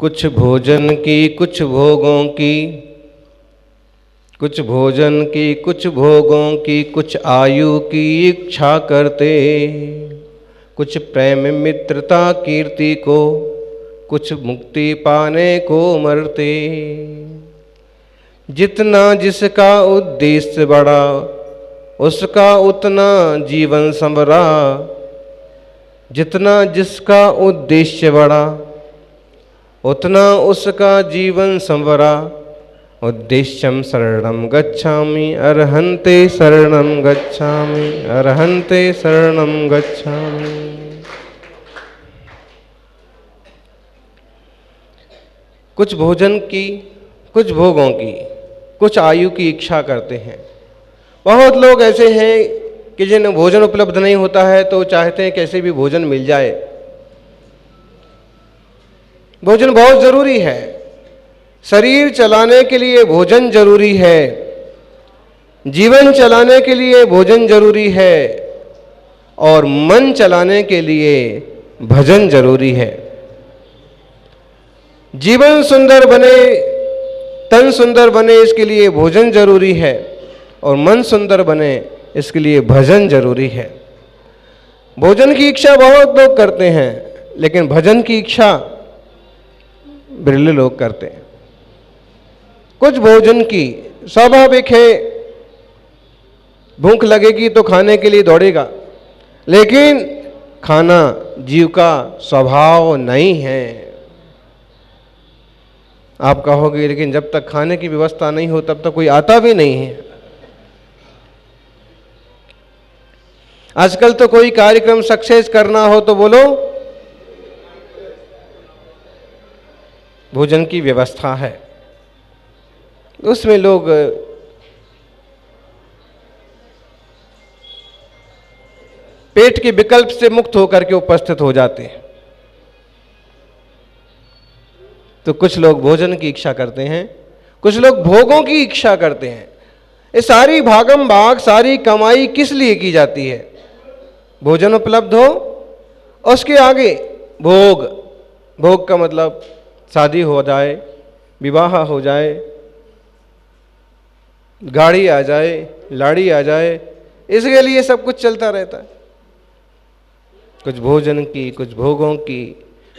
कुछ भोजन की कुछ भोगों की, कुछ भोजन की कुछ भोगों की, कुछ आयु की इच्छा करते, कुछ प्रेम मित्रता कीर्ति को, कुछ मुक्ति पाने को मरते। जितना जिसका उद्देश्य बड़ा, उसका उतना जीवन संवरा। जितना जिसका उद्देश्य बड़ा, उतना उसका जीवन संवरा। उद्देश्यम शरणं गच्छामि अर्हन्ते शरणं गच्छामि, अर्हन्ते शरणं गच्छामि। कुछ भोजन की कुछ भोगों की, कुछ आयु की इच्छा करते हैं। बहुत लोग ऐसे हैं कि जिन्हें भोजन उपलब्ध नहीं होता है तो चाहते हैं कैसे भी भोजन मिल जाए। भोजन बहुत जरूरी है। शरीर चलाने के लिए भोजन जरूरी है, जीवन चलाने के लिए भोजन जरूरी है, और मन चलाने के लिए भजन जरूरी है। जीवन सुंदर बने, तन सुंदर बने, इसके लिए भोजन जरूरी है, और मन सुंदर बने इसके लिए भजन जरूरी है। भोजन की इच्छा बहुत लोग करते हैं, लेकिन भजन की इच्छा बिरले लोग करते हैं। कुछ भोजन की स्वाभाविक है, भूख लगेगी तो खाने के लिए दौड़ेगा, लेकिन खाना जीव का स्वभाव नहीं है। आप कहोगे लेकिन जब तक खाने की व्यवस्था नहीं हो तब तक कोई आता भी नहीं है। आजकल तो कोई कार्यक्रम सक्सेस करना हो तो बोलो भोजन की व्यवस्था है। उसमें लोग पेट के विकल्प से मुक्त होकर के उपस्थित हो जाते हैं। तो कुछ लोग भोजन की इच्छा करते हैं, कुछ लोग भोगों की इच्छा करते हैं। ये सारी भागम भाग, सारी कमाई किस लिए की जाती है? भोजन उपलब्ध हो, उसके आगे भोग। भोग का मतलब शादी हो जाए, विवाह हो जाए, गाड़ी आ जाए, लाड़ी आ जाए, इसके लिए सब कुछ चलता रहता है। कुछ भोजन की, कुछ भोगों की,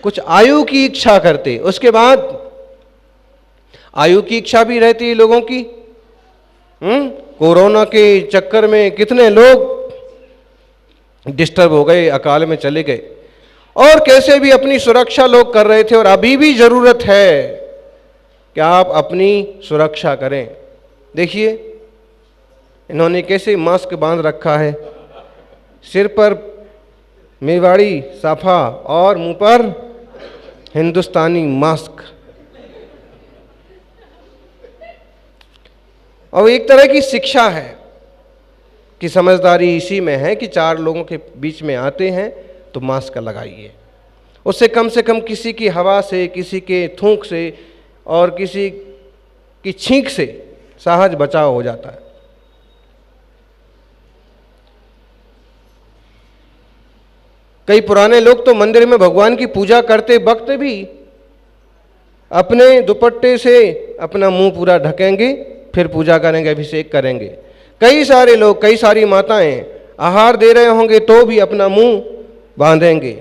कुछ आयु की इच्छा करते। उसके बाद आयु की इच्छा भी रहती है लोगों की। कोरोना के चक्कर में कितने लोग डिस्टर्ब हो गए, अकाल में चले गए, और कैसे भी अपनी सुरक्षा लोग कर रहे थे। और अभी भी जरूरत है कि आप अपनी सुरक्षा करें। देखिए इन्होंने कैसे मास्क बांध रखा है, सिर पर मेवाड़ी साफा और मुंह पर हिंदुस्तानी मास्क। और एक तरह की शिक्षा है कि समझदारी इसी में है कि चार लोगों के बीच में आते हैं तो मास्क लगाइए। उससे कम किसी की हवा से, किसी के थूक से और किसी की छींक से सहज बचाव हो जाता है। कई पुराने लोग तो मंदिर में भगवान की पूजा करते वक्त भी अपने दुपट्टे से अपना मुंह पूरा ढकेंगे, फिर पूजा करेंगे, अभिषेक करेंगे। कई सारे लोग, कई सारी माताएं आहार दे रहे होंगे तो भी अपना मुंह बांधेंगे।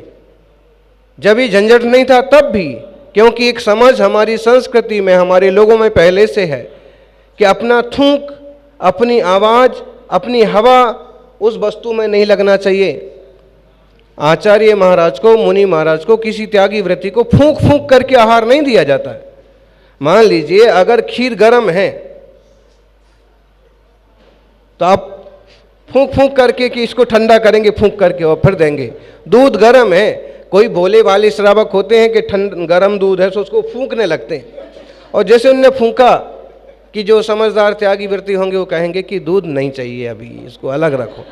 जब ये झंझट नहीं था तब भी, क्योंकि एक समझ हमारी संस्कृति में, हमारे लोगों में पहले से है कि अपना थूक, अपनी आवाज, अपनी हवा उस वस्तु में नहीं लगना चाहिए। आचार्य महाराज को, मुनि महाराज को, किसी त्यागी व्रती को फूंक फूंक करके आहार नहीं दिया जाता है। मान लीजिए अगर खीर गर्म है तो आप फूंक फूंक करके कि इसको ठंडा करेंगे, फूंक करके और फिर देंगे। दूध गर्म है, कोई भोले वाले श्रावक होते हैं कि गर्म दूध है तो उसको फूंकने लगते हैं, और जैसे उनने फूंका कि जो समझदार त्यागी व्रती होंगे वो कहेंगे कि दूध नहीं चाहिए, अभी इसको अलग रखो।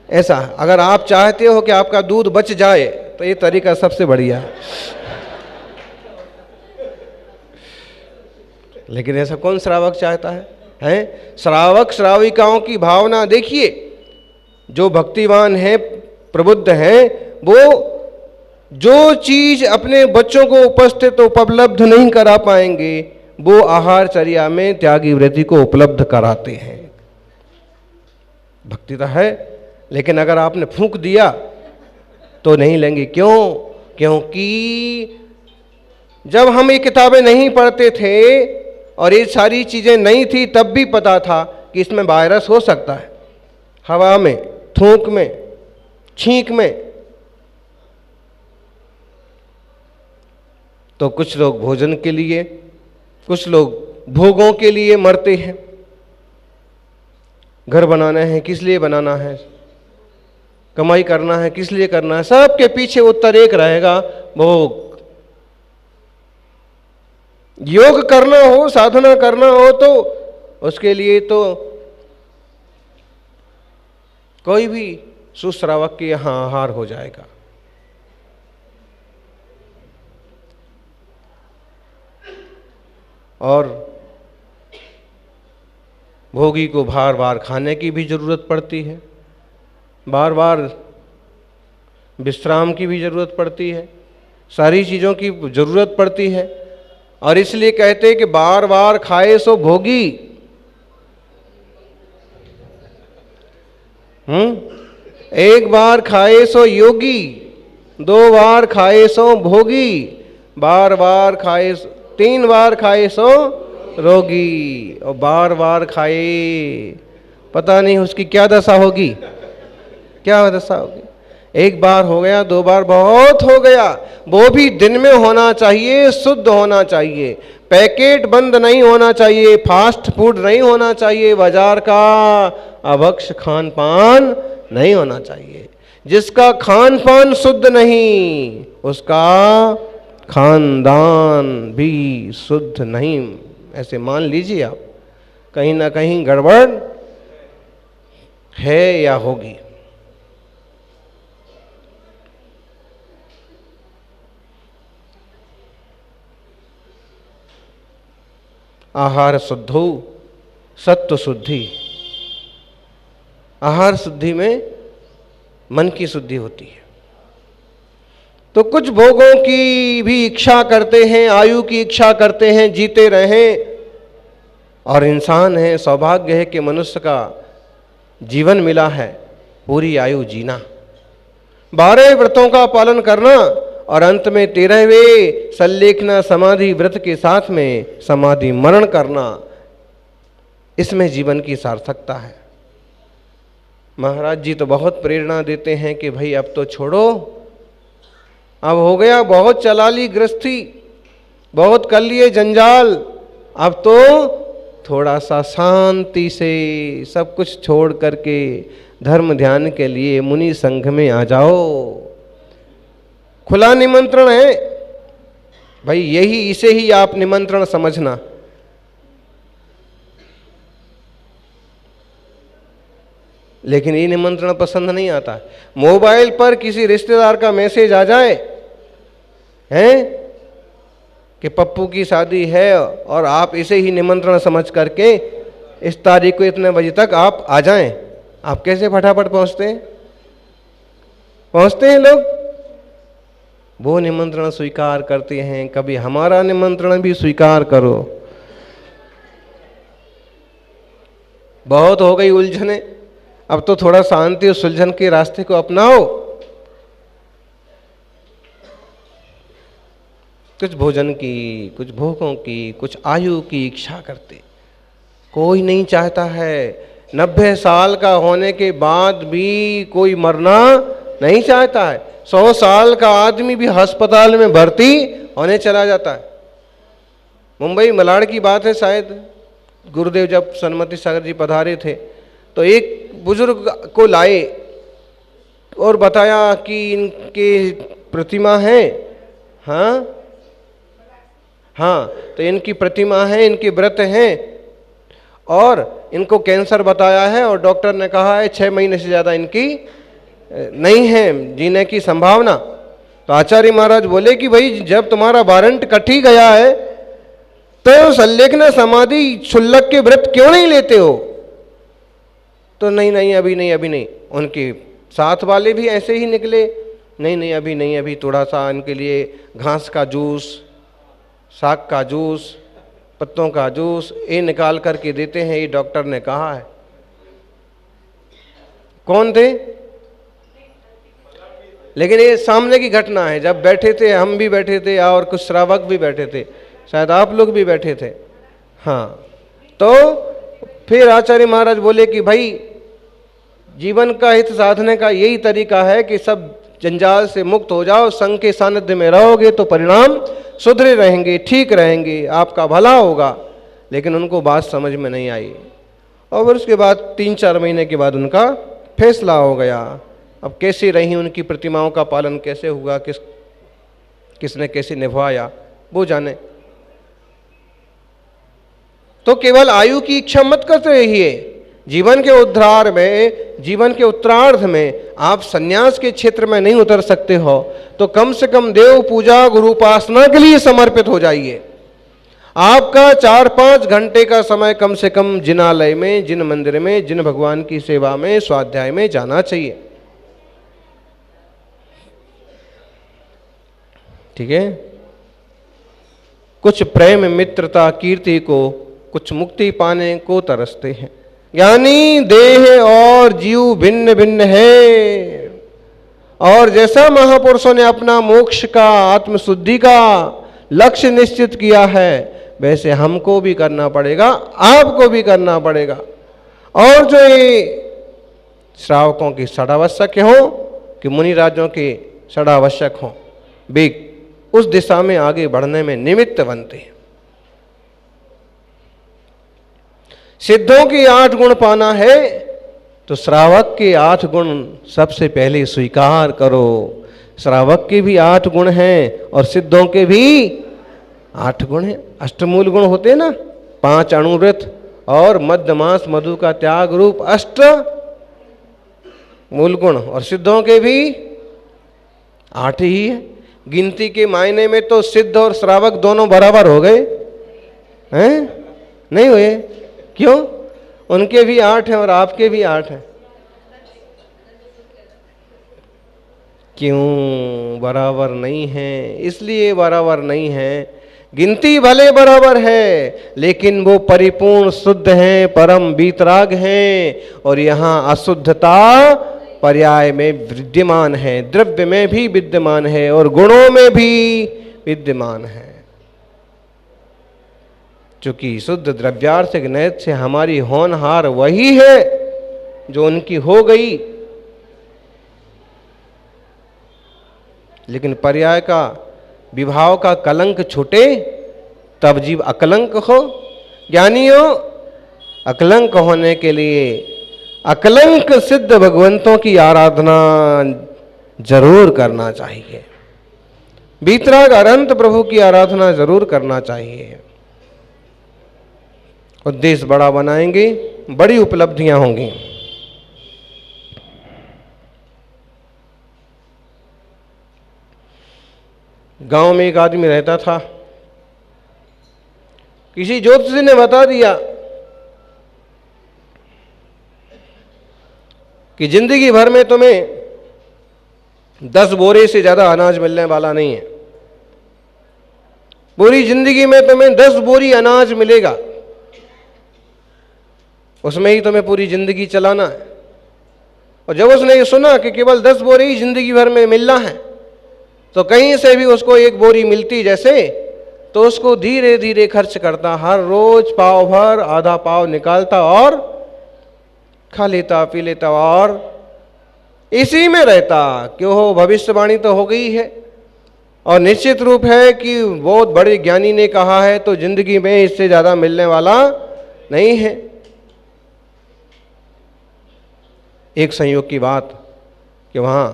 ऐसा अगर आप चाहते हो कि आपका दूध बच जाए तो ये तरीका सबसे बढ़िया है। लेकिन ऐसा कौन श्रावक चाहता है? श्रावक श्राविकाओं की भावना देखिए। जो भक्तिवान हैं, प्रबुद्ध हैं, वो जो चीज अपने बच्चों को उपस्थित उपलब्ध नहीं करा पाएंगे वो आहारचर्या में त्यागी व्रती को उपलब्ध कराते हैं। भक्ति तो है, लेकिन अगर आपने फूंक दिया तो नहीं लेंगे। क्यों? क्योंकि जब हम ये किताबें नहीं पढ़ते थे और ये सारी चीजें नहीं थी, तब भी पता था कि इसमें वायरस हो सकता है, हवा में, थूक में, छींक में। तो कुछ लोग भोजन के लिए, कुछ लोग भोगों के लिए मरते हैं। घर बनाना है, किस लिए बनाना है? कमाई करना है, किस लिए करना है? सबके पीछे उत्तर एक रहेगा, भोग। योग करना हो, साधना करना हो तो उसके लिए तो कोई भी सुश्रावक के यहां आहार हो जाएगा। और भोगी को बार बार खाने की भी जरूरत पड़ती है, बार बार विश्राम की भी जरूरत पड़ती है, सारी चीजों की जरूरत पड़ती है। और इसलिए कहते हैं कि बार बार खाए सो भोगी। एक बार खाए सो योगी, दो बार खाए सो भोगी, बार बार खाए, 3 बार खाए सो रोगी। और बार बार खाए, पता नहीं उसकी क्या दशा होगी, क्या दशा होगी। एक बार हो गया, 2 बार बहुत हो गया। वो भी दिन में होना चाहिए, शुद्ध होना चाहिए, पैकेट बंद नहीं होना चाहिए, फास्ट फूड नहीं होना चाहिए, बाजार का अभक्ष खान पान नहीं होना चाहिए। जिसका खान पान शुद्ध नहीं, उसका खानदान भी शुद्ध नहीं। ऐसे मान लीजिए आप, कहीं ना कहीं गड़बड़ है या होगी। आहार शुद्धो सत्व शुद्धि। आहार शुद्धि में मन की शुद्धि होती है। तो कुछ भोगों की भी इच्छा करते हैं, आयु की इच्छा करते हैं, जीते रहें। और इंसान है, सौभाग्य है कि मनुष्य का जीवन मिला है पूरी आयु जीना, 12 व्रतों का पालन करना और अंत में 13वें सल्लेखना समाधि व्रत के साथ में समाधि मरण करना। इसमें जीवन की सार्थकता है। महाराज जी तो बहुत प्रेरणा देते हैं कि भाई अब तो छोड़ो, अब हो गया, बहुत चला ली गृहस्थी, बहुत कर लिए जंजाल, अब तो थोड़ा सा शांति से सब कुछ छोड़ करके धर्म ध्यान के लिए मुनि संघ में आ जाओ। खुला निमंत्रण है भाई, यही, इसे ही आप निमंत्रण समझना। लेकिन ये निमंत्रण पसंद नहीं आता। मोबाइल पर किसी रिश्तेदार का मैसेज आ जाए हैं कि पप्पू की शादी है और आप इसे ही निमंत्रण समझ करके इस तारीख को इतने बजे तक आप आ जाएं, आप कैसे फटाफट पहुंचते हैं? पहुंचते हैं लोग, वो निमंत्रण स्वीकार करते हैं। कभी हमारा निमंत्रण भी स्वीकार करो। बहुत हो गई उलझने, अब तो थोड़ा शांति और सुलझन के रास्ते को अपनाओ। कुछ भोजन की, कुछ भोगों की, कुछ आयु की इच्छा करते। कोई नहीं चाहता है 90 साल का होने के बाद भी कोई मरना नहीं चाहता है। 100 साल का आदमी भी अस्पताल में भर्ती होने चला जाता है। मुंबई मलाड की बात है, शायद गुरुदेव जब सन्मति सागर जी पधारे थे तो एक बुजुर्ग को लाए और बताया कि इनके प्रतिमा है। हाँ, तो इनकी प्रतिमा है, इनके व्रत हैं और इनको कैंसर बताया है और डॉक्टर ने कहा है 6 महीने से ज़्यादा इनकी नहीं है जीने की संभावना। तो आचार्य महाराज बोले कि भाई जब तुम्हारा वारंट कट ही गया है तो सल्लेखना समाधि शुल्लक के व्रत क्यों नहीं लेते हो? तो नहीं, अभी नहीं। उनके साथ वाले भी ऐसे ही निकले, नहीं नहीं अभी नहीं, अभी थोड़ा सा इनके लिए घास का जूस, साग का जूस, पत्तों का जूस ये निकाल करके देते हैं, ये डॉक्टर ने कहा है। कौन थे? लेकिन ये सामने की घटना है, जब बैठे थे, हम भी बैठे थे और कुछ श्रावक भी बैठे थे, शायद आप लोग भी बैठे थे। हाँ, तो फिर आचार्य महाराज बोले कि भाई जीवन का हित साधने का यही तरीका है कि सब जंजाल से मुक्त हो जाओ, संघ के सानिध्य में रहोगे तो परिणाम सुधरे रहेंगे, ठीक रहेंगे, आपका भला होगा। लेकिन उनको बात समझ में नहीं आई और फिर उसके बाद 3-4 महीने के बाद उनका फैसला हो गया। अब कैसी रही उनकी प्रतिमाओं का पालन कैसे हुआ, किसने कैसे निभाया वो जाने। तो केवल आयु की इच्छा मत करते रहिए, जीवन के उद्धार में, जीवन के उत्तरार्ध में आप सन्यास के क्षेत्र में नहीं उतर सकते हो तो कम से कम देव पूजा, गुरु उपासना के लिए समर्पित हो जाइए। आपका 4-5 घंटे का समय कम से कम जिनालय में, जिन मंदिर में, जिन भगवान की सेवा में, स्वाध्याय में जाना चाहिए। ठीक है। कुछ प्रेम मित्रता कीर्ति को, कुछ मुक्ति पाने को तरसते हैं। यानी देह और जीव भिन्न भिन्न है और जैसा महापुरुषों ने अपना मोक्ष का, आत्मशुद्धि का लक्ष्य निश्चित किया है वैसे हमको भी करना पड़ेगा, आपको भी करना पड़ेगा। और जो ये श्रावकों की षडावश्यक हो कि मुनि राजों के षडावश्यक हों, वे उस दिशा में आगे बढ़ने में निमित्त बनते हैं। सिद्धों के 8 गुण पाना है तो श्रावक के 8 गुण सबसे पहले स्वीकार करो। श्रावक के भी 8 गुण हैं और सिद्धों के भी 8 गुण हैं। अष्टमूल गुण होते हैं ना, 5 अणुव्रत और मध्यमास मधु का त्याग रूप 8 मूल गुण, और सिद्धों के भी 8 ही है। गिनती के मायने में तो सिद्ध और श्रावक दोनों बराबर हो गए हैं, नहीं हुए? क्यों? उनके भी 8 हैं और आपके भी 8 हैं। क्यों बराबर नहीं है? इसलिए बराबर नहीं है, गिनती भले बराबर है लेकिन वो परिपूर्ण शुद्ध हैं, परम वीतराग हैं, और यहाँ अशुद्धता पर्याय में विद्यमान है, द्रव्य में भी विद्यमान है और गुणों में भी विद्यमान है। चूंकि शुद्ध द्रव्यार्थिक नैत से हमारी होनहार वही है जो उनकी हो गई, लेकिन पर्याय का, विभाव का कलंक छूटे तब जीव अकलंक हो। ज्ञानियों, अकलंक होने के लिए अकलंक सिद्ध भगवंतों की आराधना जरूर करना चाहिए। वीतराग अनंत प्रभु की आराधना जरूर करना चाहिए। उद्देश्य बड़ा बनाएंगे, बड़ी उपलब्धियां होंगी। गांव में एक आदमी रहता था, किसी ज्योतिषी ने बता दिया कि जिंदगी भर में तुम्हें 10 बोरे से ज्यादा अनाज मिलने वाला नहीं है। पूरी जिंदगी में तुम्हें 10 बोरी अनाज मिलेगा, उसमें ही तुम्हें पूरी जिंदगी चलाना है। और जब उसने ये सुना कि केवल 10 बोरी ही जिंदगी भर में मिलना है, तो कहीं से भी उसको 1 बोरी मिलती जैसे, तो उसको धीरे धीरे खर्च करता, हर रोज पाव भर, आधा पाव निकालता और खा लेता, पी लेता और इसी में रहता। क्यों हो? भविष्यवाणी तो हो गई है और निश्चित रूप है कि बहुत बड़े ज्ञानी ने कहा है, तो जिंदगी में इससे ज्यादा मिलने वाला नहीं है। एक संयोग की बात कि वहां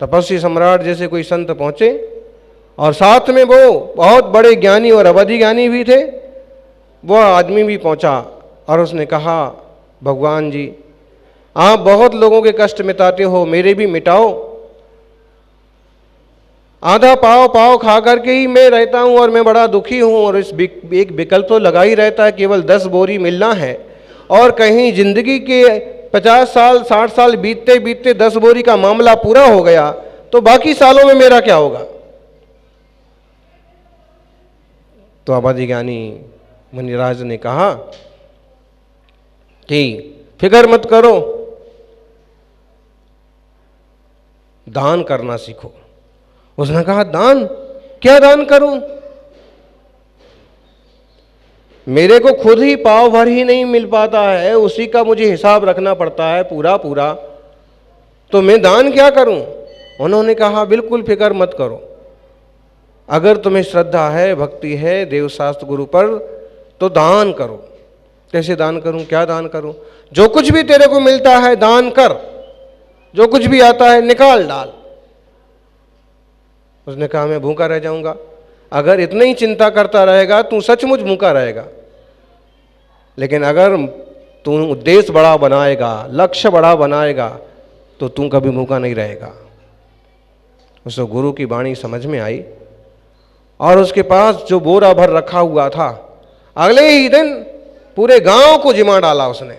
तपस्वी सम्राट जैसे कोई संत पहुंचे और साथ में वो बहुत बड़े ज्ञानी और अवधि ज्ञानी भी थे। वो आदमी भी पहुंचा और उसने कहा, भगवान जी आप बहुत लोगों के कष्ट मिटाते हो, मेरे भी मिटाओ। आधा पाव खा करके ही मैं रहता हूं और मैं बड़ा दुखी हूं, और इस एक विकल्प तो लगा ही रहता है, केवल 10 बोरी मिलना है और कहीं जिंदगी के 50 साल 60 साल बीतते बीतते 10 बोरी का मामला पूरा हो गया तो बाकी सालों में मेरा क्या होगा? तो अवधि ज्ञानी मुनिराज ने कहा कि फिक्र मत करो, दान करना सीखो। उसने कहा दान? क्या दान करूं? मेरे को खुद ही पाव भर ही नहीं मिल पाता है, उसी का मुझे हिसाब रखना पड़ता है पूरा पूरा, तो मैं दान क्या करूं? उन्होंने कहा बिल्कुल फिक्र मत करो, अगर तुम्हें श्रद्धा है, भक्ति है देवशास्त्र गुरु पर, तो दान करो। कैसे दान करूं? क्या दान करूं? जो कुछ भी तेरे को मिलता है दान कर, जो कुछ भी आता है निकाल डाल। उसने कहा मैं भूखा रह जाऊंगा। अगर इतनी ही चिंता करता रहेगा तू सचमुच भूखा रहेगा, लेकिन अगर तू उद्देश्य बड़ा बनाएगा, लक्ष्य बड़ा बनाएगा, तो तू कभी भूखा नहीं रहेगा। उसको गुरु की वाणी समझ में आई और उसके पास जो बोरा भर रखा हुआ था, अगले ही दिन पूरे गांव को जिमा डाला उसने।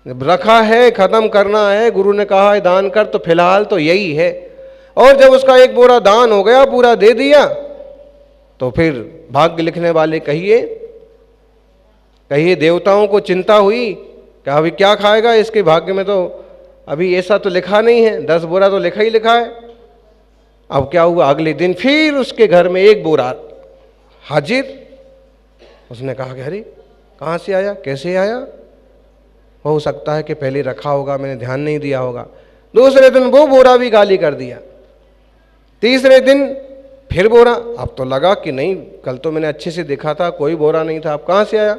जब रखा है, खत्म करना है, गुरु ने कहा है दान कर, तो फिलहाल तो यही है। और जब उसका एक बोरा दान हो गया, पूरा दे दिया, तो फिर भाग्य लिखने वाले कहिए देवताओं को चिंता हुई कि अभी क्या खाएगा, इसके भाग्य में तो अभी ऐसा तो लिखा नहीं है, 10 बोरा तो लिखा ही लिखा है। अब क्या हुआ, अगले दिन फिर उसके घर में एक बोरा हाजिर। उसने कहा कि अरे कहाँ से आया, कैसे आया? हो सकता है कि पहले रखा होगा, मैंने ध्यान नहीं दिया होगा। दूसरे दिन वो बोरा भी गाली कर दिया। तीसरे दिन फिर बोरा। अब तो लगा कि नहीं, कल तो मैंने अच्छे से देखा था, कोई बोरा नहीं था, अब कहाँ से आया?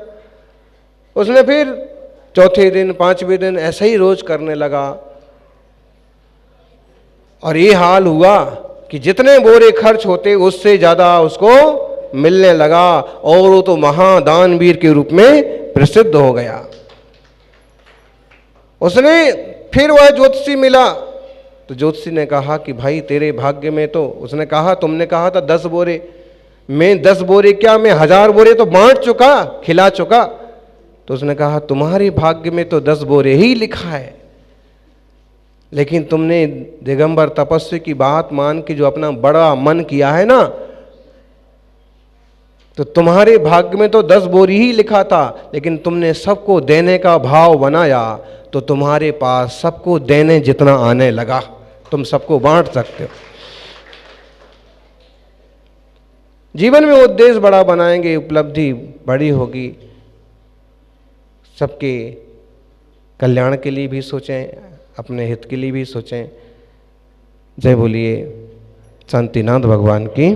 उसने फिर चौथे दिन, 5वें दिन ऐसा ही रोज करने लगा। और ये हाल हुआ कि जितने बोरे खर्च होते उससे ज्यादा उसको मिलने लगा, और वो तो महादानवीर के रूप में प्रसिद्ध हो गया। उसने फिर वह ज्योतिषी मिला, तो ज्योतिषी ने कहा कि भाई तेरे भाग्य में तो, उसने कहा तुमने कहा था 10 बोरे, मैं 10 बोरे क्या, मैं 1000 बोरे तो बांट चुका, खिला चुका। तो उसने कहा तुम्हारे भाग्य में तो 10 बोरे ही लिखा है, लेकिन तुमने दिगंबर तपस्वी की बात मान के जो अपना बड़ा मन किया है ना, तो तुम्हारे भाग्य में तो 10 बोरी ही लिखा था, लेकिन तुमने सबको देने का भाव बनाया, तो तुम्हारे पास सबको देने जितना आने लगा, तुम सबको बांट सकते हो। जीवन में उद्देश्य बड़ा बनाएंगे, उपलब्धि बड़ी होगी। सबके कल्याण के लिए भी सोचें, अपने हित के लिए भी सोचें। जय बोलिए शांतिनाथ भगवान की।